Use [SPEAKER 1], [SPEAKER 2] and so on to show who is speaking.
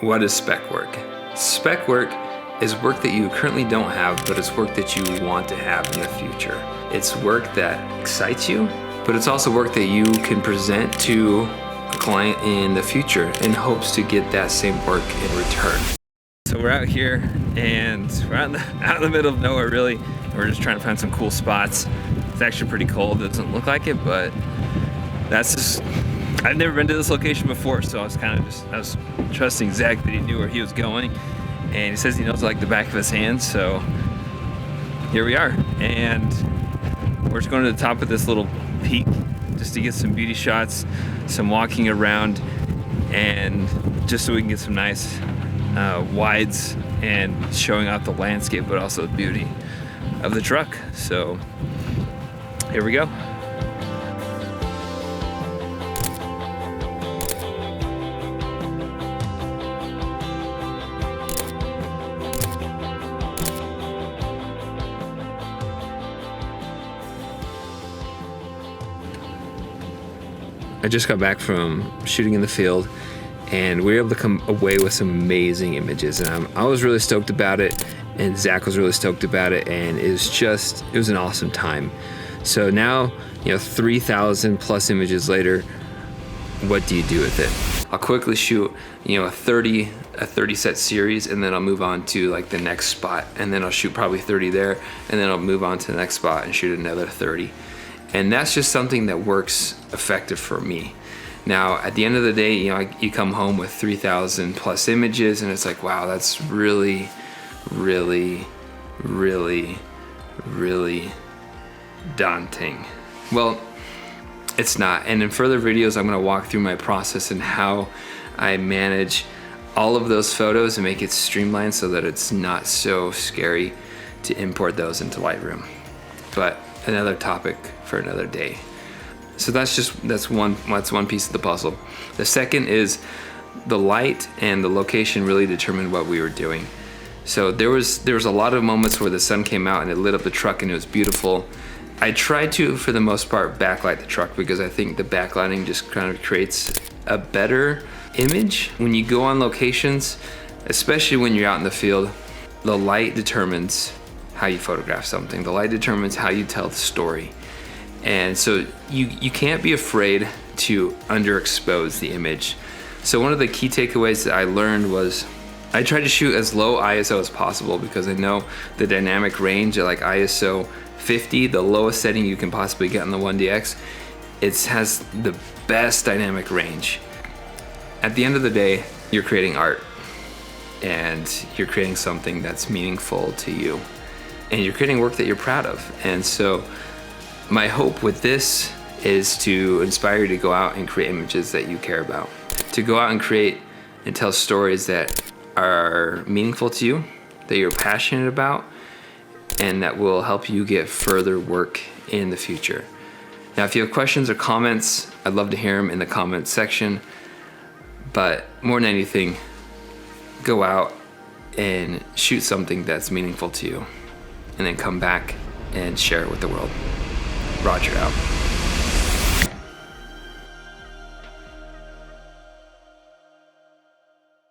[SPEAKER 1] What is spec work? Spec work is work that you currently don't have, but it's work that you want to have in the future. It's work that excites you, but it's also work that you can present to a client in the future in hopes to get that same work in return. So we're out here and we're out in the middle of nowhere really. We're just trying to find some cool spots. It's actually pretty cold. It doesn't look like it, but that's just, I've never been to this location before, so I was trusting Zach that he knew where he was going, and he says he knows like the back of his hand, so here we are. And we're just going to the top of this little peak just to get some beauty shots, some walking around, and just so we can get some nice wides and showing off the landscape, but also the beauty of the truck. So here we go. I just got back from shooting in the field, and we were able to come away with some amazing images, and I was really stoked about it, and Zach was really stoked about it, and it was an awesome time. So now, 3,000 plus images later, what do you do with it? I'll quickly shoot, a 30 set series, and then I'll move on to like the next spot, and then I'll shoot probably 30 there, and then I'll move on to the next spot and shoot another 30. And that's just something that works effective for me. Now, at the end of the day, you come home with 3,000 plus images, and it's like, wow, that's really, really, really, really daunting. Well, it's not. And in further videos, I'm gonna walk through my process and how I manage all of those photos and make it streamlined so that it's not so scary to import those into Lightroom. But another topic for another day. So that's one piece of the puzzle. The second is the light and the location really determined what we were doing. So there was a lot of moments where the sun came out and it lit up the truck and it was beautiful. I tried to, for the most part, backlight the truck because I think the backlighting just kind of creates a better image. When you go on locations, especially when you're out in the field, the light determines how you photograph something. The light determines how you tell the story. And so you can't be afraid to underexpose the image. So one of the key takeaways that I learned was I tried to shoot as low ISO as possible because I know the dynamic range at like ISO 50, the lowest setting you can possibly get on the 1DX, it has the best dynamic range. At the end of the day, you're creating art and you're creating something that's meaningful to you. And you're creating work that you're proud of. And so my hope with this is to inspire you to go out and create images that you care about. To go out and create and tell stories that are meaningful to you, that you're passionate about, and that will help you get further work in the future. Now, if you have questions or comments, I'd love to hear them in the comments section. But more than anything, go out and shoot something that's meaningful to you, and then come back and share it with the world. Roger out.